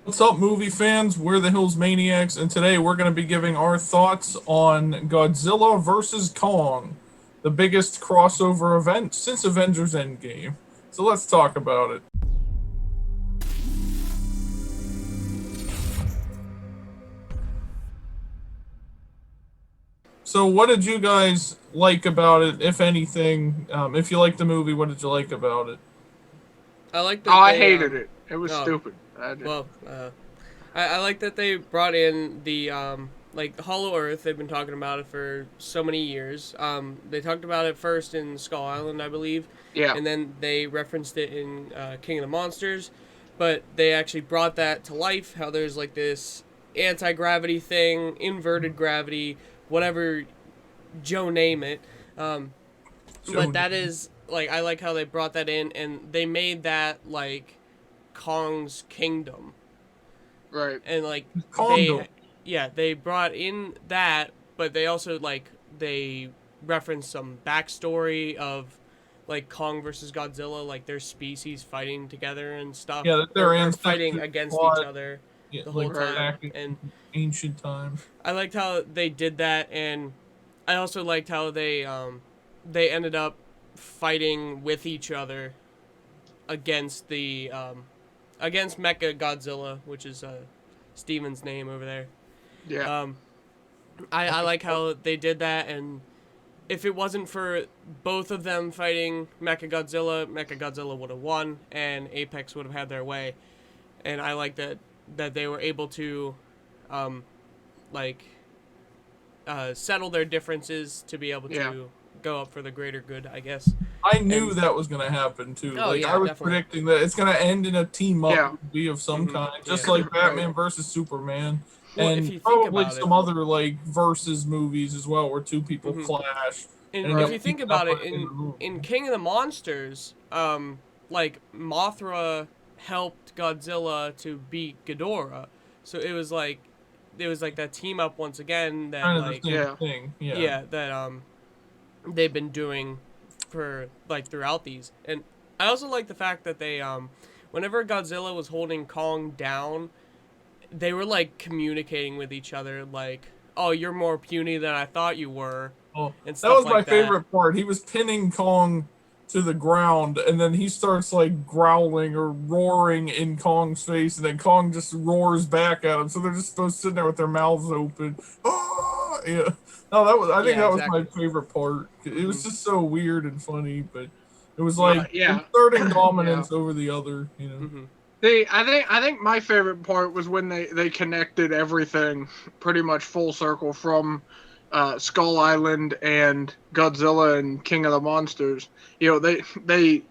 What's up, movie fans? We're the Hills Maniacs, and today we're going to be giving our thoughts on Godzilla vs. Kong, the biggest crossover event since Avengers Endgame. So let's talk about it. So, what did you guys like about it, if anything? If you liked the movie, what did you like about it? I like Oh, that I they hated it. It was oh stupid. well I like that they brought in the like the Hollow Earth. They've been talking about it for so many years. They talked about it first in Skull Island, I believe, Yeah, and then they referenced it in King of the Monsters. But they actually brought that to life. How there's like this anti gravity thing, inverted gravity, whatever Joe name it. Um, but Joe that is like I like how they brought that in and they made that like Kong's kingdom right. and like Kondo. they brought in that, but they also like they referenced some backstory of like Kong versus Godzilla, like their species fighting together and Yeah, stuff, that their or fighting ancestors against each fought, other yeah, the whole like Right. time. back in And ancient times. I liked how they did that, and I also liked how they ended up fighting with each other against the against Mecha Godzilla, which is Steven's name over there. Yeah, Um, I like how they did that, and if it wasn't for both of them fighting Mecha Godzilla would have won, and Apex would have had their way. And I like that they were able to, um, like, settle their differences to be able yeah, to go up for the greater good, I guess. I knew And that was going to happen too. oh Like I yeah, was definitely. predicting that it's going to end in a team up yeah. movie of some Mm-hmm. kind, just Yeah. like Right. Batman versus Superman, Well, if and you think probably about it, some other like versus movies as well, where two people mm-hmm. clash and And end if Right. you up think teaming up about it, in in the movie. King of the Monsters, like Mothra helped Godzilla to beat Ghidorah, so it was like that team up once again that Kind of the like same Yeah, thing. Yeah. yeah that they've been doing for like throughout these. And I also like the fact that they whenever Godzilla was holding Kong down, they were like communicating with each other like, oh, you're more puny than I thought you were, Oh, and that stuff was my like that. favorite part. He was pinning Kong to the ground, and then he starts like growling or roaring in Kong's face, and then Kong just roars back at him. So they're just both sitting there with their mouths open. Ah, yeah. No, that was. I think Yeah, that was my exactly. favorite part. It Mm-hmm. was just so weird and funny, but it was Yeah. like yeah, inserting yeah. dominance over the other. You know. Mm-hmm. I think my favorite part was when they connected everything pretty much full circle from Skull Island and Godzilla and King of the Monsters. You know,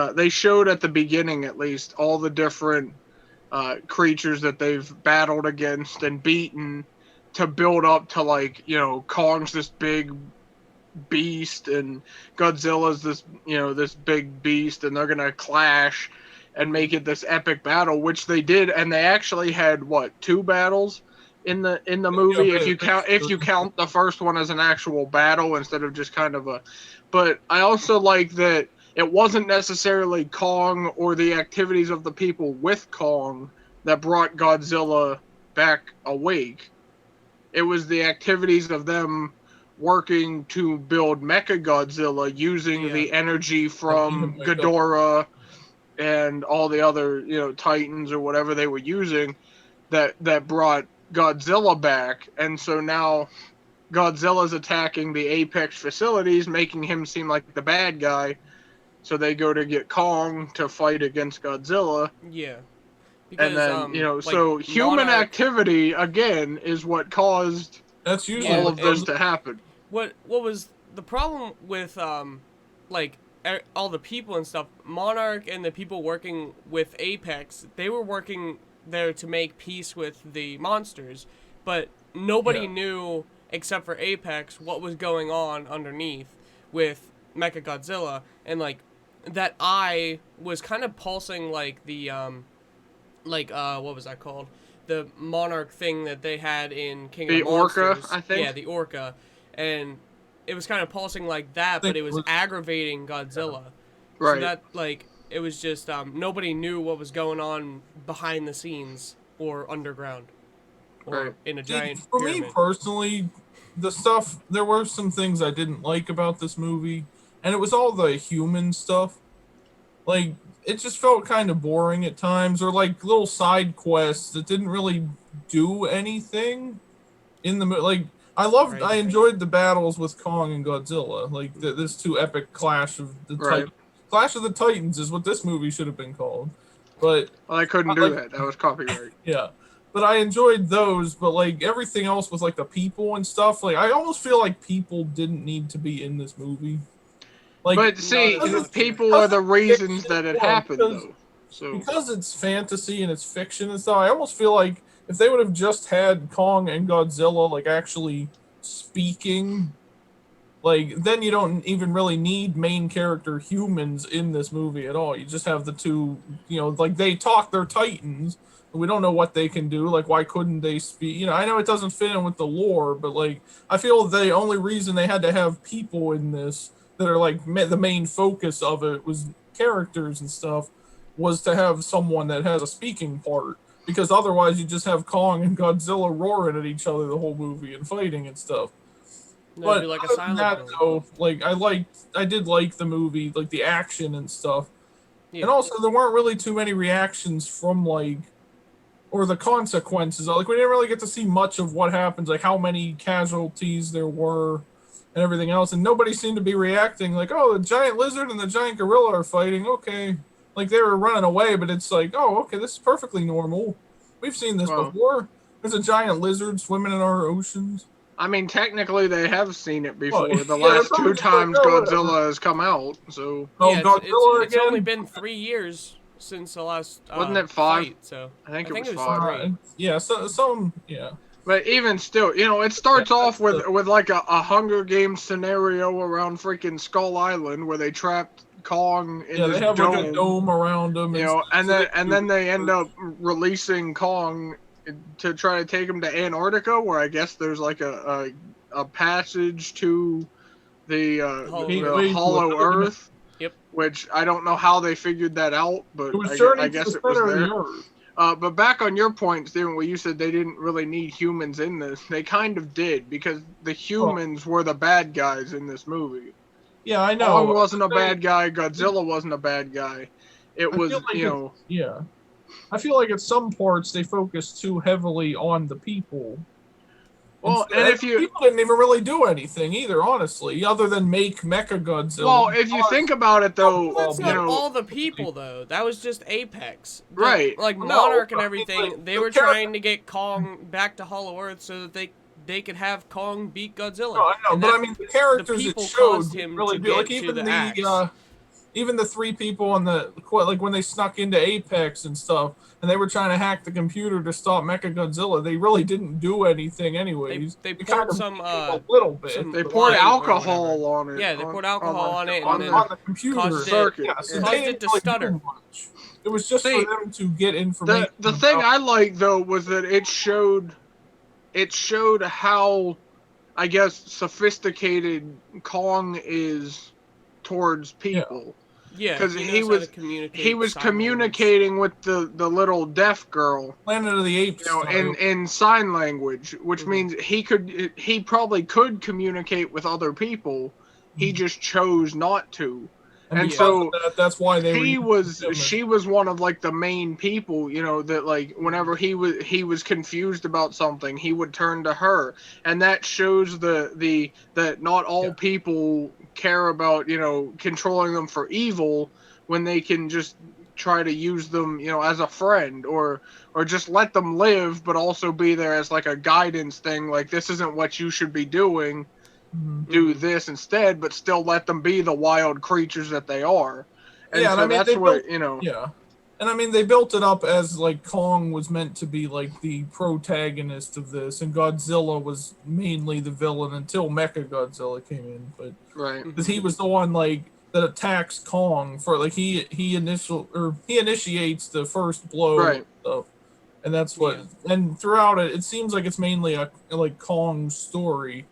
they showed at the beginning at least all the different creatures that they've battled against and beaten to build up to, like, Kong's this big beast and Godzilla's this big beast, and they're gonna clash and Mm-hmm. make it this epic battle, which they did. And they actually had, what, two battles in the Yeah, movie, but if I you think count if you count the first one as an actual battle instead of just kind of a. But I also like that it wasn't necessarily Kong or the activities of the people with Kong that brought Godzilla back awake. It was the activities of them working to build Mecha Godzilla using Yeah. the energy that made him from wake up. Ghidorah and all the other, Titans or whatever they were using, that brought Godzilla back. And so now Godzilla's attacking the Apex facilities, making him seem like the bad guy. So they go to get Kong to fight against Godzilla. Yeah. And Because then, like so human Monarch. activity again is what caused That's usually Yeah. all what of this does And it. to happen. what was the problem with like all the people and stuff? Monarch and the people working with Apex, they were working there to make peace with the monsters, but nobody Yeah. knew except for Apex what was going on underneath with Mechagodzilla. And like that eye was kind of pulsing like the what was that called, the monarch thing that they had in King of the The Orca, Monsters. I Yeah, think. the orca. And it was kind of pulsing like that, I but think it it was was. aggravating Yeah. Godzilla. So Right. that like it was just nobody knew what was going on behind the scenes. or underground or Right. in a See, giant for pyramid. me personally, there were some things I didn't like about this movie, and it was all the human stuff. Like, it just felt kind of boring at times, or like little side quests that didn't really do anything in the like. Right. I enjoyed the battles with Kong and Godzilla, like this two epic clash of the Right. Clash of the Titans is what this movie should have been called, but Well, I couldn't do that. That was copyright. yeah. But I enjoyed those, but like everything else with like the people and stuff, like I almost feel like people didn't need to be in this movie. Like, But see, Not as the much, people are the because reasons it's that it fiction, happened, because- though. So because it's fantasy and it's fiction and stuff, I almost feel like if they would have just had Kong and Godzilla like actually speaking, like then you don't even really need main character humans in this movie at all. You just have the two, like they talk, they're titans. We don't know what they can do. Like, why couldn't they speak? I know it doesn't fit in with the lore, but like I feel the only reason they had to have people in this that are like the main focus of it was characters and stuff, was to have someone that has a speaking part, because otherwise you just have Kong and Godzilla roaring at each other the whole movie and fighting and stuff. That'd But be like a other than silent that, film. though, like I did like the movie, like the action and stuff, Yeah. and also there weren't really too many reactions from like, or the consequences. Like we didn't really get to see much of what happens, like how many casualties there were, and everything else, and nobody seemed to be reacting like, oh, the giant lizard and the giant gorilla are fighting. Okay, like they were running away, but it's like, oh, okay, this is perfectly normal. We've seen this Well- before. There's a giant lizard swimming in our oceans. I mean, technically, they have seen it before. Well, The yeah, last they're two probably just times like, oh, whatever. Godzilla has come out, so Oh, Yeah, Godzilla it's again? only been 3 years since the last Wasn't it 5? fight, so I think it was it was 5. 3. Yeah, some, yeah. But even still, it starts Yeah, off with that's with like a Hunger Games scenario around freaking Skull Island where they trapped Kong in Yeah, this they have dome, like a dome around them. and then they end up releasing Kong to try to take him to Antarctica, where I guess there's like a passage to the Hollow Hollow Earth. Earth. Yep. Which I don't know how they figured that out, but It was I journey guess to it the was center of there. the earth. But back on your point, Steven, where you said they didn't really need humans in this, they kind of did, because the humans were the bad guys in this movie. Yeah, I know. Kong wasn't a bad guy, Godzilla wasn't a bad guy. It was, feel like yeah. I feel like at some parts they focused too heavily on the people. Well, and if you people didn't even really do anything either, honestly, other than make Mecha Godzilla. well, if you think about it though, That's you not know, all the people though. That was just Apex. Right. Like No, Monarch and I mean, everything, like, they the were character- trying to get Kong back to Hollow Earth so that they could have Kong beat Godzilla. No, I know, And but that- I mean the characters people it showed caused him really to do. Like get to even the axe. even the 3 people on the like when they snuck into Apex and stuff, and they were trying to hack the computer to stop Mecha Godzilla. They really didn't do anything, anyways. They It poured kind of some, became a little bit some they poured wine or alcohol on it. Yeah, they poured alcohol on it on and the- then on the computer caused it- circuit. Yeah, so Yeah. they caused didn't it to really do stutter. much. It was just See, for them to get information. The thing about- I liked though was that it showed how, I guess, sophisticated Kong is towards people. yeah, 'cause he he knows how was- to communicate He was sign language. communicating with the little deaf girl, Planet of the Apes. in sign language, which Mhm. means he probably could communicate with other people. He Mhm. just chose not to. and because so of that's why they she was one of like the main people, that like whenever he was confused about something, he would turn to her, and that shows that not all Yeah. people care about controlling them for evil when they can just try to use them as a friend, or just let them live but also be there as like a guidance thing, like this isn't what you should be doing, do this instead, but still let them be the wild creatures that they are. And Yeah, and so I mean, that's they what Yeah. And I mean, they built it up as like Kong was meant to be like the protagonist of this, and Godzilla was mainly the villain until Mecha Godzilla came in. But right. because he was the one like that attacks Kong for like he initiates the first blow Right. and stuff, and that's what. And throughout it, it seems like it's mainly a like Kong's story.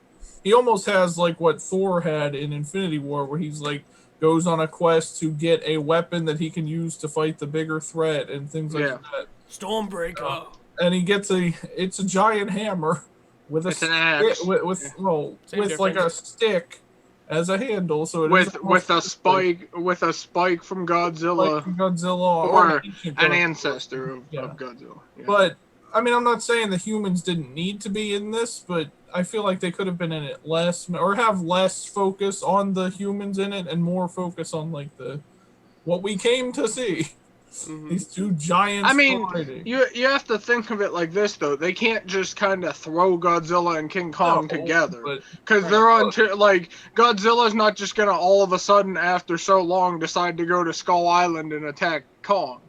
He almost has like what Thor had in Infinity War, where he's like goes on a quest to get a weapon that he can use to fight the bigger threat and things like Yeah. that. Stormbreaker. and he gets it's a giant hammer with a It's an axe. Yeah. with like a difference. stick as a handle, so it is with almost like with a spike from Godzilla Godzilla or an or ancient an Godzilla. ancestor Yeah, of Godzilla. Yeah. but I mean, I'm not saying the humans didn't need to be in this, but I feel like they could have been in it less, or have less focus on the humans in it, and more focus on like the what we came to see. Hmm. These two I giants mean, colliding. you have to think of it like this though. They can't just kind of throw Godzilla and King Kong No, together but because they're on like Godzilla's not just gonna all of a sudden after so long decide to go to Skull Island and attack Kong.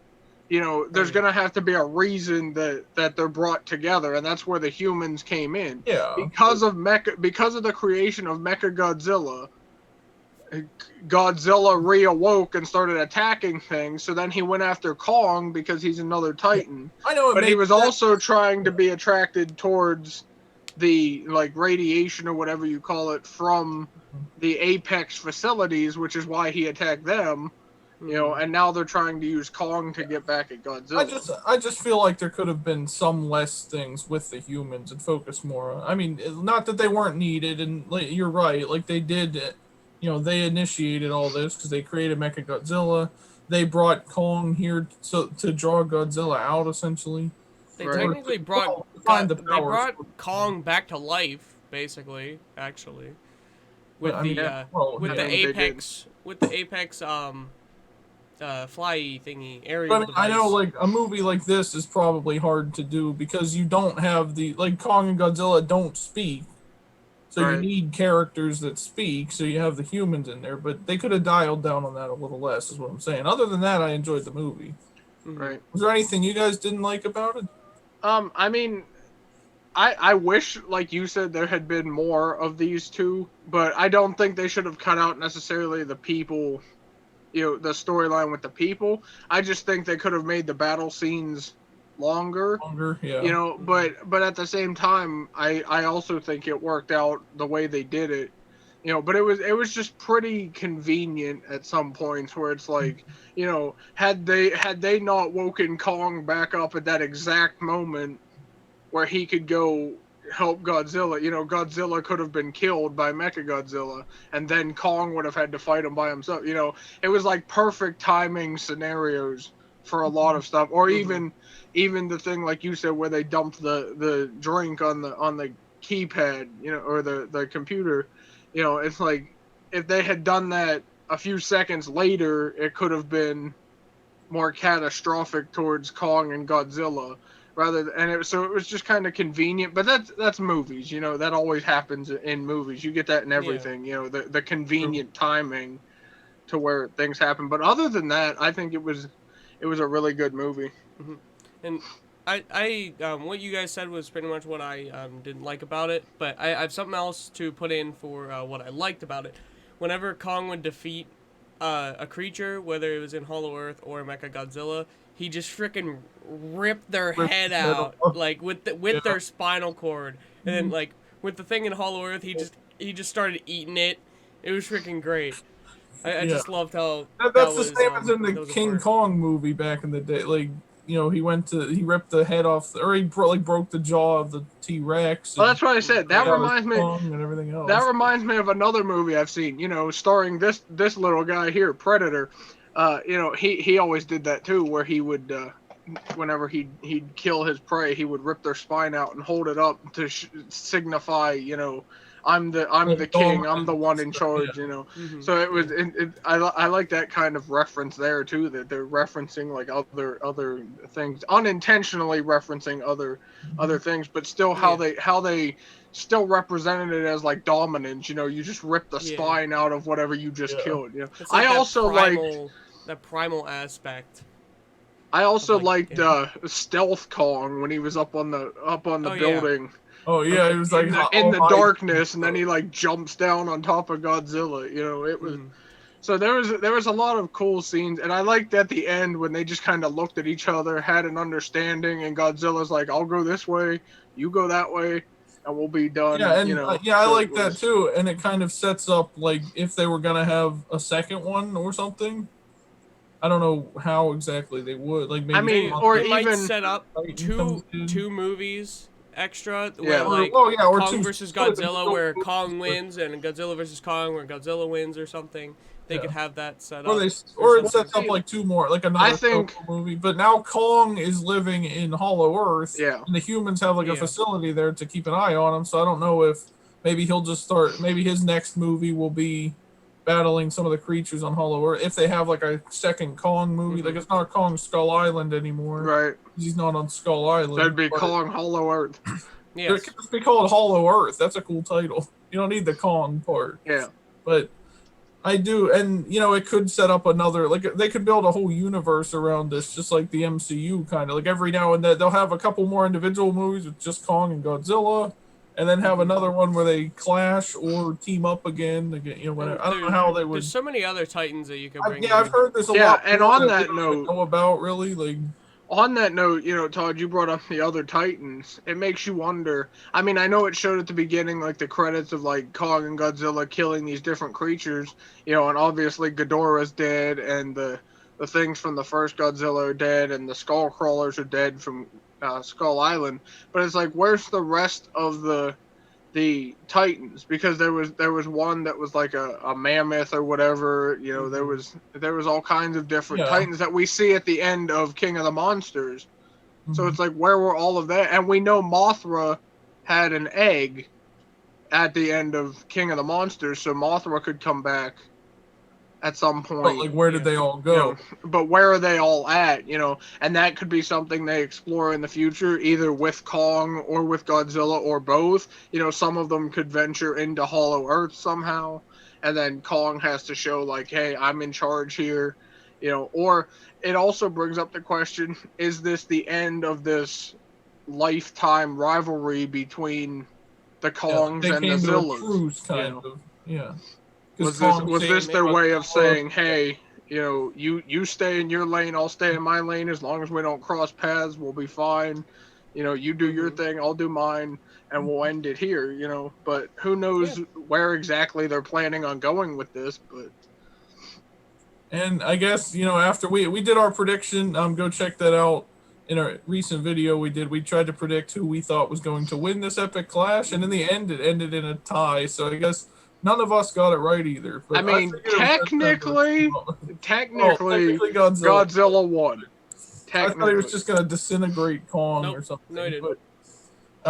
You know, there's Right. gonna have to be a reason that they're brought together, and that's where the humans came in yeah, because of the creation of Mecha Godzilla. Godzilla reawoke and started attacking things. So then he went after Kong because he's another Titan. I know it But he makes was sense. also trying to be attracted towards the like radiation or whatever you call it from the Apex facilities, which is why he attacked them. You know, Hmm. and now they're trying to use Kong to get back at Godzilla. I just feel like there could have been some less things with the humans and focus more on. I mean, not that they weren't needed, and like, you're right. Like they did, they initiated all this because they created Mechagodzilla. They brought Kong here so to draw Godzilla out, essentially. They Right. Or technically brought to find the they power brought source. Kong back to life, basically. Actually, But with I mean, the Yeah. yeah. with the Apex fly thingy But I aerial mean, I know device. like a movie like this is probably hard to do because you don't have the like Kong and Godzilla don't speak. So you Right. need characters that speak, so you have the humans in there, but they could have dialed down on that a little less, is what I'm saying. Other than that, I enjoyed the movie. Hmm. Right. Was there anything you guys didn't like about it? I mean, I wish, like you said, there had been more of these two, but I don't think they should have cut out necessarily the people, the storyline with the people. I just think they could have made the battle scenes longer, Longer, yeah. Hmm. but at the same time, I also think it worked out the way they did it. But it was just pretty convenient at some points where it's like, had they not woken Kong back up at that exact moment where he could go help Godzilla. Godzilla could have been killed by Mechagodzilla, and then Kong would have had to fight him by himself. It was like perfect timing scenarios for a lot of stuff, or Hmm. even the thing like you said where they dumped the drink on the keypad, or the computer. It's like if they had done that a few seconds later, it could have been more catastrophic towards Kong and Godzilla so it was just kind of convenient, but that's movies, that always happens in movies. You get that in Yeah. everything, the True. convenient timing to where things happen. But other than that, I think it was a really good movie. Hmm. And what you guys said was pretty much what I didn't like about it. But I have something else to put in for what I liked about it. Whenever Kong would defeat a creature, whether it was in Hollow Earth or Mecha Godzilla, he just freaking ripped their Rip head his head out off. like with Yeah. their spinal cord, and then like with the thing in Hollow Earth, he just started eating it. It was freaking great. I Yeah. just loved how That's the same as in the that was a King part. Kong movie back in the day. Like, he ripped the head off, or he broke the jaw of the T Rex Well, and that's what I said. took That out his reminds me. tongue and everything That else. reminds me of another movie I've seen. Starring this little guy here, Predator. He always did that too, where he would whenever he'd kill his prey, he would rip their spine out and hold it up to signify, I'm the Like king, I'm the dominant one in stuff, charge. yeah. Hmm. So it was. Yeah. I like that kind of reference there too. That they're referencing like other things, unintentionally referencing other things, but still Yeah. how they still represented it as like dominance. You just rip the Yeah. spine out of whatever you just Yeah. killed. It's I like also liked. that primal aspect I of also like liked yeah. Stealth Kong when he was up on the Oh yeah. building Oh yeah, it was like in all the high. darkness, and then he like jumps down on top of Godzilla. It was Mm. so there was a lot of cool scenes, and I liked at the end when they just kind of looked at each other, had an understanding, and Godzilla's like, "I'll go this way, you go that way, and we'll be Yeah, done." and yeah, I So it like that was too. And it kind of sets up like if they were gonna have a second one or something. I don't know how exactly they would. Like I maybe mean, They some or they might even set up Titan comes in. two movies extra where yeah, like Or yeah, or Kong two versus good Godzilla adult where movies, Kong or, wins and Godzilla versus Kong where Godzilla wins or something. They yeah. could have that set Or up they, or or it something. sets up see, like two more, like I another solo think movie. But now Kong is living in Hollow Earth, yeah. and the humans have like a Yeah. facility there to keep an eye on him. So I don't know if maybe he'll just start. Maybe his next movie will be battling some of the creatures on Hollow Earth. If they have like a second Kong movie, like Mhm. it's not Kong Skull Island anymore. Right. He's not on Skull That'd Island, be but Kong Hollow Earth. it could Yes. just be called Hollow Earth. That's a cool title. You don't need the Kong part, Yeah. but I do, and it could set up another, like they could build a whole universe around this, just like the MCU kind of. Like every now and then they'll have a couple more individual movies with just Kong and Godzilla, and then have Mhm. another one where they clash or team up again. Again, And whatever. I don't know how they there's would. so many other Titans that you could bring Yeah, I've in. heard there's a Yeah, lot and more on that we that don't even note, know about, really. Like, Todd, you brought up the other Titans. It makes you wonder. I mean, I know it showed at the beginning, like the credits of like Kong and Godzilla killing these different creatures, and obviously Ghidorah's dead, and the things from the first Godzilla are dead, and the skull crawlers are dead from Skull Island. But it's like, where's the rest of the Titans? Because there was one that was like a mammoth or whatever. There Mhm. was all kinds of different yeah. Titans that we see at the end of King of the Monsters. So Mhm. it's like, where were all of that? And we know Mothra had an egg at the end of King of the Monsters, so Mothra could come back at some But point. like, where did Yeah. they all You know, go? but where are they all at? And that could be something they explore in the future, either with Kong or with Godzilla or both. Some of them could venture into Hollow Earth somehow, and then Kong has to show like, hey, I'm in charge here. Or it also brings up the question: is this the end of this lifetime rivalry between the Yeah, like Kongs they and the came to a Zillas? truce, kind of. Yeah, because Was this Kong was saved this their Maybe. way of Godzilla. saying, hey, you stay in your lane, I'll stay in my lane. As long as we don't cross paths, we'll be fine. You do your Mhm. thing, I'll do mine, and we'll end it here. But who Yeah. knows where exactly they're planning on going with this? But And I guess after we did our prediction, go check that out. In a recent video we did, we tried to predict who we thought was going to win this epic clash, and in the end, it ended in a tie. So I guess none of us got it right either. I But I mean, figured it was going to turn to well, technically, technically Godzilla. Godzilla won. I thought he was Technically, just going to disintegrate Kong Nope. or No, he something. didn't. But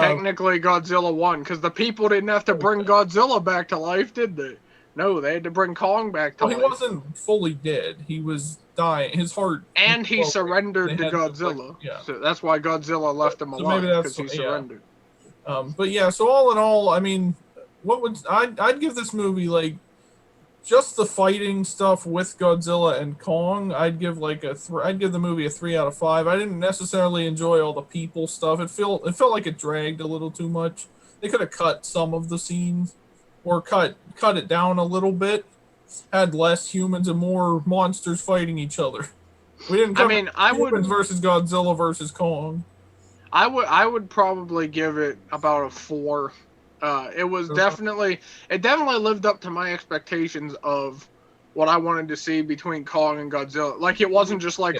technically Godzilla won because the people didn't have to bring Godzilla back to life, did they? No, they had to bring Kong back to well, he life. wasn't fully dead. He was dying. His heart was And he slowing. They surrendered to had to Godzilla. yeah. So that's why Godzilla left him So maybe alive, because that's he yeah. surrendered. But yeah, so all in all, I mean, what would I'd give this movie, like, just the fighting stuff with Godzilla and Kong. I'd give the movie a 3 out of 5. I didn't necessarily enjoy all the people stuff. It felt like it dragged a little too much. They could have cut some of the scenes, or cut it down a little bit. Had less humans and more monsters fighting each other. We didn't I cover mean, I would, humans versus Godzilla versus Kong. I would probably give it about a 4. It definitely lived up to my expectations of what I wanted to see between Kong and Godzilla. Like, it wasn't just like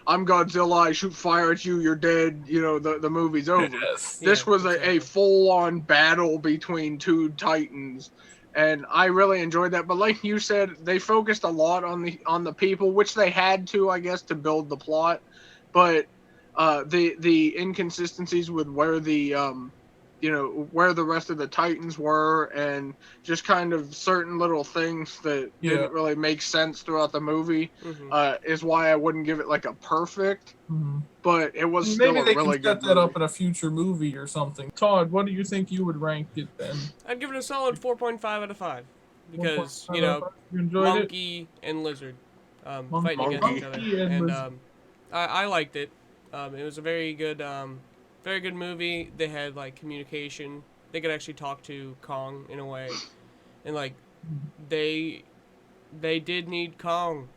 I'm Godzilla, I shoot fire at you, you're dead, the movie's over. Yes. Yeah, This was a exactly. full-on battle between two titans, and I really enjoyed that. But like you said, they focused a lot on the people, which they had to, I guess, to build the plot. But the inconsistencies with where the rest of the Titans were, and just kind of certain little things that Yeah. didn't really make sense throughout the movie, Mhm. is why I wouldn't give it like a perfect, Mhm. but it was still Maybe a they can really set good that up movie. in a future movie or something. Todd, what do you think you would rank it then? I'd give it a solid 4.5 out of 5 because 1.5 out of 5? You enjoyed it? monkey and lizard fighting against Monkey. each other, Monkey and and lizard. I liked it. It was a very good movie. They had like communication. They could actually talk to Kong in a way, and like they they did need Kong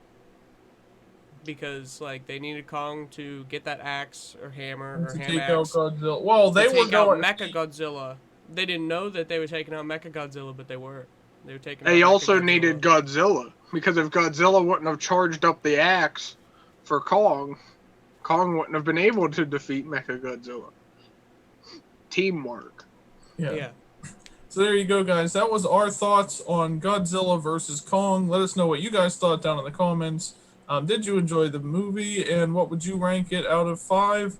because like they needed Kong to get that axe or hammer And or to ham take out axe Godzilla. Well, to they were take out going. Mecha Godzilla. They didn't know that they were taking out Mecha Godzilla, but they were. They were taking. They out also Mechagodzilla. needed Godzilla, because if Godzilla wouldn't have charged up the axe for Kong, Kong wouldn't have been able to defeat Mechagodzilla. Teamwork. Yeah. So there you go, guys. That was our thoughts on Godzilla versus Kong. Let us know what you guys thought down in the comments. Did you enjoy the movie, and what would you rank it out of 5?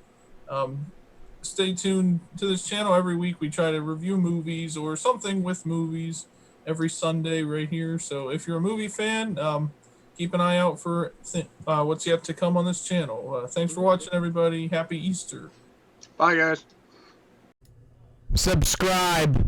Stay tuned to this channel. Every week we try to review movies or something with movies every Sunday right here. So if you're a movie fan, keep an eye out for what's yet to come on this channel. Thanks for watching, everybody. Happy Easter. Bye, guys. Subscribe.